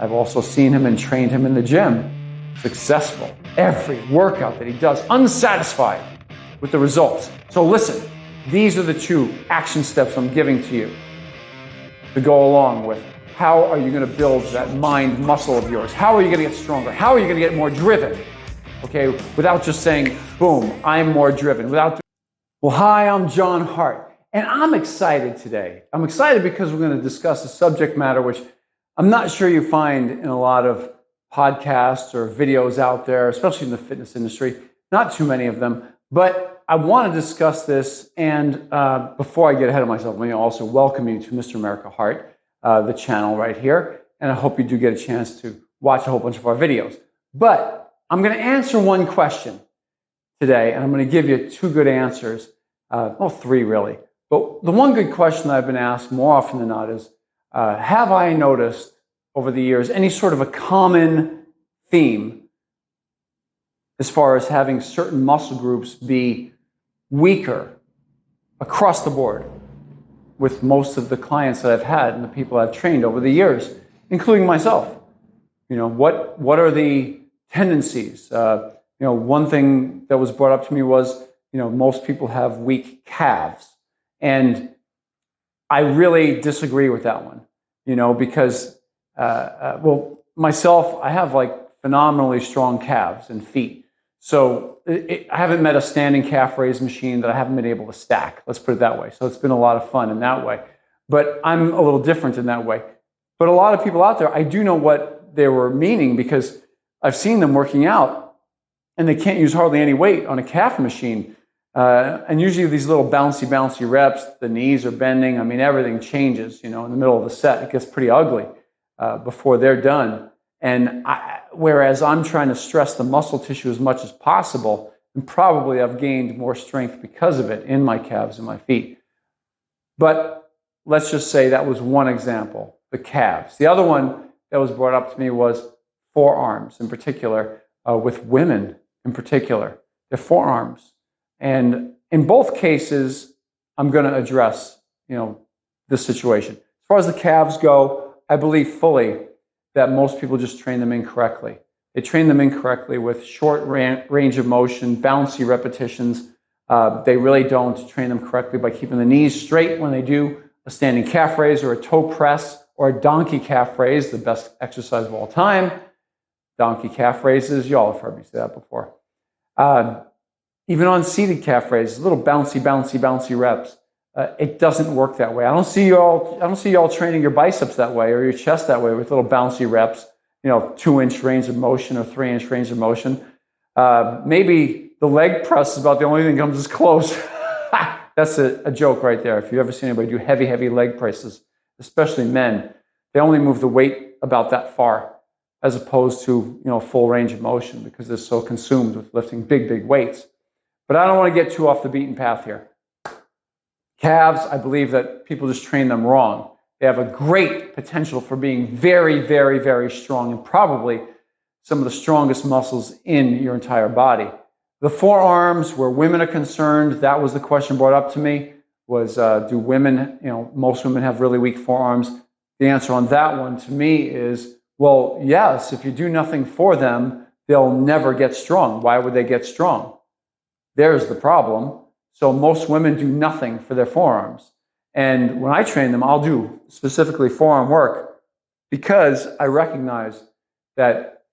I've also seen him and trained him in the gym. Successful. Every workout that he does, unsatisfied with the results. So listen, these are the 2 action steps I'm giving to you to go along with how are you going to build that mind muscle of yours? How are you going to get stronger? How are you going to get more driven? Okay, without just saying, boom, I'm more driven. Well, hi, I'm John Hart, and I'm excited today. I'm excited because we're going to discuss a subject matter which I'm not sure you find in a lot of podcasts or videos out there, especially in the fitness industry. Not too many of them, but I want to discuss this. And before I get ahead of myself, let me also welcome you to Mr. America Hart, the channel right here. And I hope you do get a chance to watch a whole bunch of our videos. But I'm going to answer one question today, and I'm going to give you 2 good answers. Well, 3 really. But the one good question I've been asked more often than not is, have I noticed over the years any sort of a common theme as far as having certain muscle groups be weaker across the board with most of the clients that I've had and the people I've trained over the years, including myself? You know, what are the tendencies? One thing that was brought up to me was, most people have weak calves. And I really disagree with that one, because, myself, I have like phenomenally strong calves and feet. So I haven't met a standing calf raise machine that I haven't been able to stack. Let's put it that way. So it's been a lot of fun in that way. But I'm a little different in that way. But a lot of people out there, I do know what they were meaning because I've seen them working out and they can't use hardly any weight on a calf machine. And usually these little bouncy reps, the knees are bending. I mean, everything changes, in the middle of the set. It gets pretty ugly before they're done. And whereas I'm trying to stress the muscle tissue as much as possible, and probably I've gained more strength because of it in my calves and my feet. But let's just say that was one example, the calves. The other one that was brought up to me was forearms in particular, with women in particular, their forearms. And in both cases, I'm going to address, this situation. As far as the calves go, I believe fully that most people just train them incorrectly. They train them incorrectly with short range of motion, bouncy repetitions. They really don't train them correctly by keeping the knees straight when they do a standing calf raise or a toe press or a donkey calf raise, the best exercise of all time. Donkey calf raises, y'all have heard me say that before. Even on seated calf raises, little bouncy reps. It doesn't work that way. I don't see y'all training your biceps that way or your chest that way with little bouncy reps, 2-inch range of motion or 3-inch range of motion. Maybe the leg press is about the only thing that comes as close. That's a joke right there. If you've ever seen anybody do heavy leg presses, especially men, they only move the weight about that far as opposed to, full range of motion because they're so consumed with lifting big weights. But I don't want to get too off the beaten path here. Calves, I believe that people just train them wrong. They have a great potential for being very strong and probably some of the strongest muscles in your entire body. The forearms, where women are concerned, that was the question brought up to me, was do women, most women have really weak forearms. The answer on that one to me is, well, yes, if you do nothing for them, they'll never get strong. Why would they get strong? There's the problem. So most women do nothing for their forearms. And when I train them, I'll do specifically forearm work because I recognize that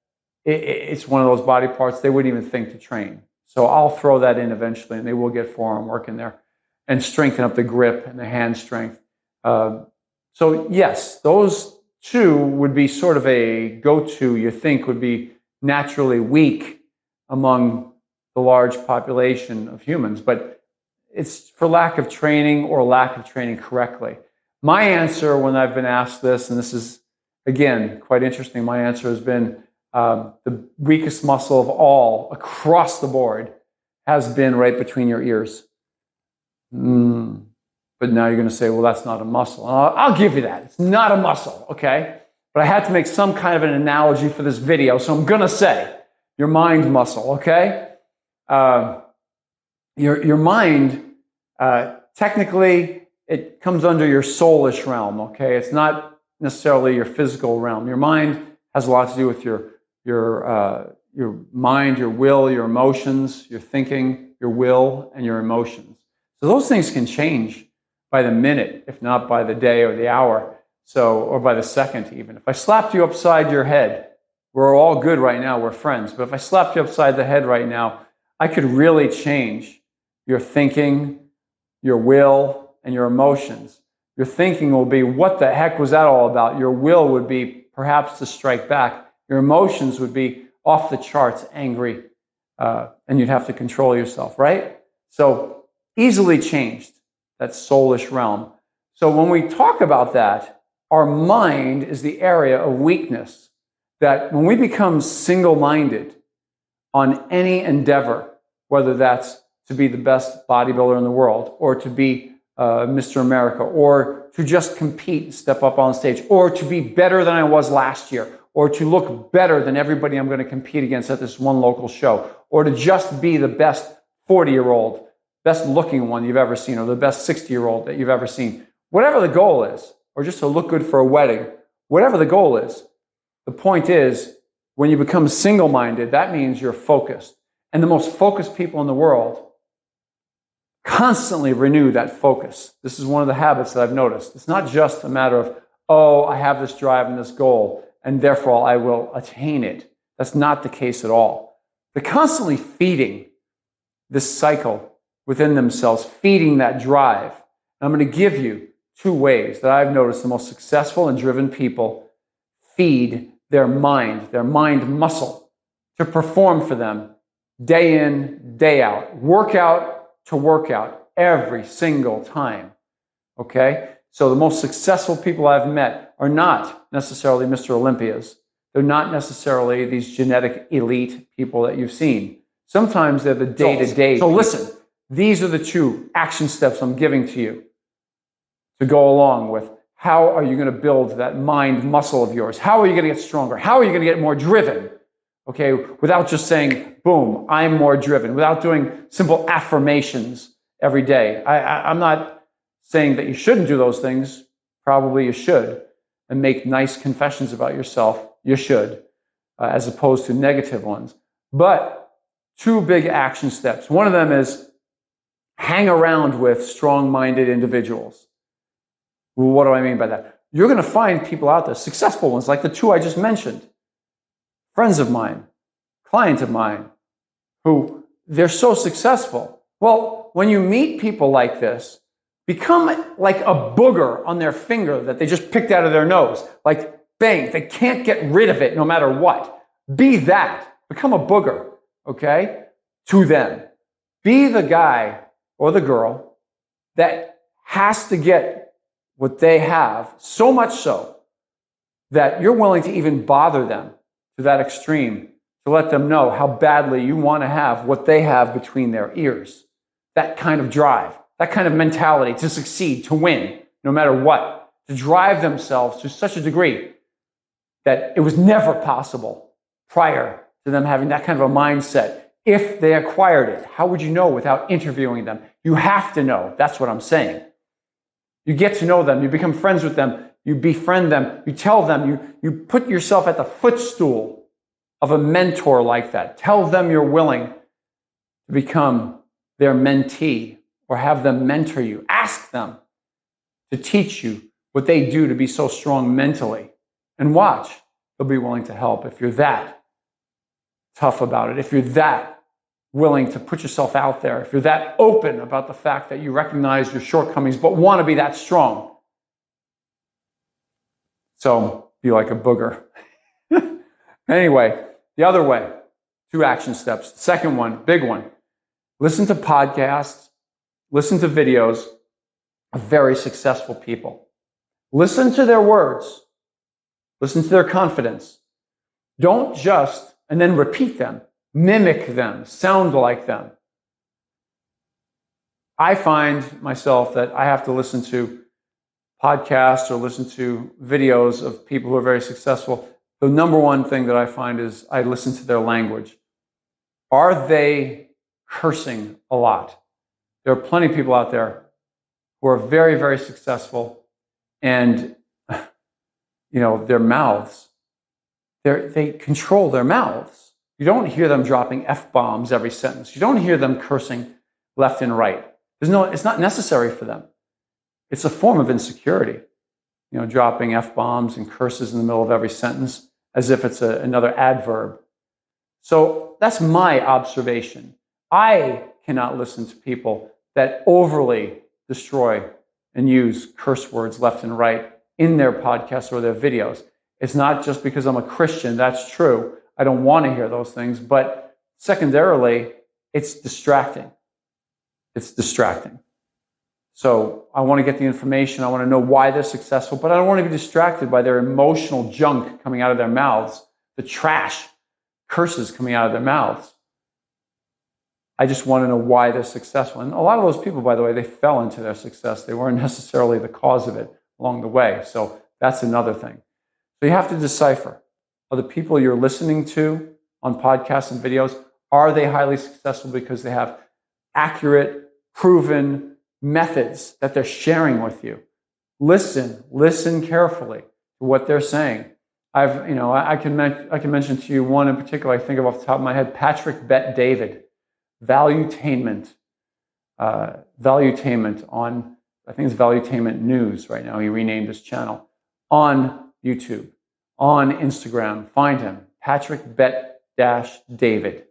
it's one of those body parts they wouldn't even think to train. So I'll throw that in eventually, and they will get forearm work in there and strengthen up the grip and the hand strength. So yes, those 2 would be sort of a go-to you think would be naturally weak among the large population of humans, but it's for lack of training or lack of training correctly. My answer when I've been asked this, and this is, again, quite interesting, my answer has been the weakest muscle of all across the board has been right between your ears. But now you're going to say, well, that's not a muscle. I'll give you that. It's not a muscle, okay? But I had to make some kind of an analogy for this video, so I'm going to say your mind muscle, okay? Your mind, technically, it comes under your soulish realm, okay? It's not necessarily your physical realm. Your mind has a lot to do with your mind, your will, your emotions, your thinking, your will, and your emotions. So those things can change by the minute, if not by the day or the hour, or by the second even. If I slapped you upside your head, we're all good right now, we're friends, but if I slapped you upside the head right now, I could really change your thinking, your will, and your emotions. Your thinking will be, what the heck was that all about? Your will would be perhaps to strike back. Your emotions would be off the charts, angry, and you'd have to control yourself, right? So easily changed, that soulish realm. So when we talk about that, our mind is the area of weakness, that when we become single-minded on any endeavor, whether that's to be the best bodybuilder in the world, or to be Mr. America, or to just compete and step up on stage, or to be better than I was last year, or to look better than everybody I'm going to compete against at this one local show, or to just be the best 40-year-old, best looking one you've ever seen, or the best 60-year-old that you've ever seen. Whatever the goal is, or just to look good for a wedding, whatever the goal is, the point is, when you become single-minded, that means you're focused. And the most focused people in the world constantly renew that focus. This is one of the habits that I've noticed. It's not just a matter of, oh, I have this drive and this goal, and therefore I will attain it. That's not the case at all. They're constantly feeding this cycle within themselves, feeding that drive. And I'm going to give you 2 ways that I've noticed the most successful and driven people feed their mind muscle to perform for them day in, day out, workout to workout, every single time. Okay? So the most successful people I've met are not necessarily Mr. Olympias. They're not necessarily these genetic elite people that you've seen. Sometimes they're the day-to-day. So listen, these are the 2 action steps I'm giving to you to go along with how are you going to build that mind muscle of yours? How are you going to get stronger? How are you going to get more driven? Okay, without just saying, boom, I'm more driven, without doing simple affirmations every day. I'm not saying that you shouldn't do those things. Probably you should. And make nice confessions about yourself. You should, as opposed to negative ones. But 2 big action steps. One of them is hang around with strong-minded individuals. Well, what do I mean by that? You're going to find people out there, successful ones, like the 2 I just mentioned. Friends of mine, clients of mine, who they're so successful. Well, when you meet people like this, become like a booger on their finger that they just picked out of their nose. Like, bang, they can't get rid of it no matter what. Be that. Become a booger, okay, to them. Be the guy or the girl that has to get what they have, so much so that you're willing to even bother them to that extreme, to let them know how badly you want to have what they have between their ears. That kind of drive, that kind of mentality to succeed, to win, no matter what, to drive themselves to such a degree that it was never possible prior to them having that kind of a mindset. If they acquired it, how would you know without interviewing them? You have to know. That's what I'm saying. You get to know them. You become friends with them. You befriend them. You tell them. You put yourself at the footstool of a mentor like that. Tell them you're willing to become their mentee or have them mentor you. Ask them to teach you what they do to be so strong mentally. And watch, they'll be willing to help if you're that tough about it, if you're that willing to put yourself out there, if you're that open about the fact that you recognize your shortcomings but want to be that strong. So be like a booger. Anyway, the other way, 2 action steps. The second one, big one, listen to podcasts, listen to videos of very successful people. Listen to their words. Listen to their confidence. Don't just, and then repeat them. Mimic them, sound like them. I find myself that I have to listen to podcasts or listen to videos of people who are very successful. The number one thing that I find is I listen to their language. Are they cursing a lot? There are plenty of people out there who are very, very successful and, their mouths, they control their mouths. You don't hear them dropping F-bombs every sentence. You don't hear them cursing left and right. It's not necessary for them. It's a form of insecurity, dropping F-bombs and curses in the middle of every sentence as if it's another adverb. So that's my observation. I cannot listen to people that overly destroy and use curse words left and right in their podcasts or their videos. It's not just because I'm a Christian, that's true. I don't want to hear those things, but secondarily, it's distracting. It's distracting. So I want to get the information, I want to know why they're successful, but I don't want to be distracted by their emotional junk coming out of their mouths, the trash curses coming out of their mouths. I just want to know why they're successful. And a lot of those people, by the way, they fell into their success. They weren't necessarily the cause of it along the way. So that's another thing. So you have to decipher. Are the people you're listening to on podcasts and videos, are they highly successful because they have accurate, proven methods that they're sharing with you? Listen carefully to what they're saying. I can mention to you one in particular I think of off the top of my head, Patrick Bet-David. Valuetainment on, I think it's Valuetainment News right now. He renamed his channel on YouTube, on Instagram. Find him, Patrick Bet-David.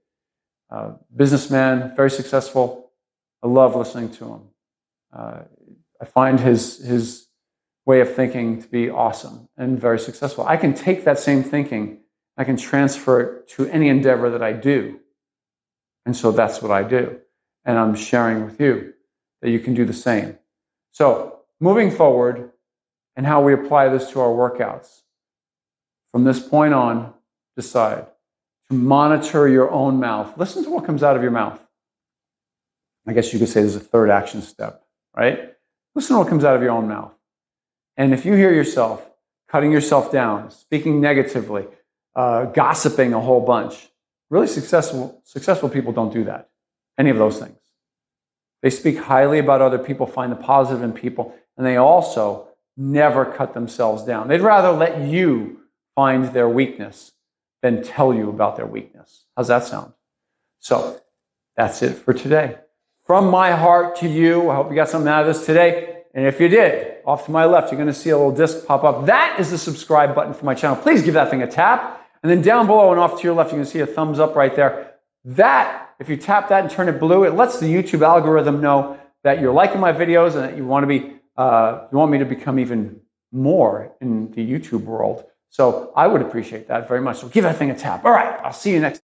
Businessman, very successful. I love listening to him. I find his way of thinking to be awesome and very successful. I can take that same thinking, I can transfer it to any endeavor that I do. And so that's what I do. And I'm sharing with you that you can do the same. So moving forward and how we apply this to our workouts. From this point on, decide to monitor your own mouth. Listen to what comes out of your mouth. I guess you could say there's a third action step, right? Listen to what comes out of your own mouth. And if you hear yourself cutting yourself down, speaking negatively, gossiping a whole bunch, really successful people don't do that, any of those things. They speak highly about other people, find the positive in people, and they also never cut themselves down. They'd rather let you find their weakness than tell you about their weakness. How's that sound? So that's it for today. From my heart to you, I hope you got something out of this today. And if you did, off to my left, you're going to see a little disc pop up. That is the subscribe button for my channel. Please give that thing a tap. And then down below and off to your left, you can see a thumbs up right there. That, if you tap that and turn it blue, it lets the YouTube algorithm know that you're liking my videos and that you want me to become even more in the YouTube world. So I would appreciate that very much. So give that thing a tap. All right, I'll see you next time.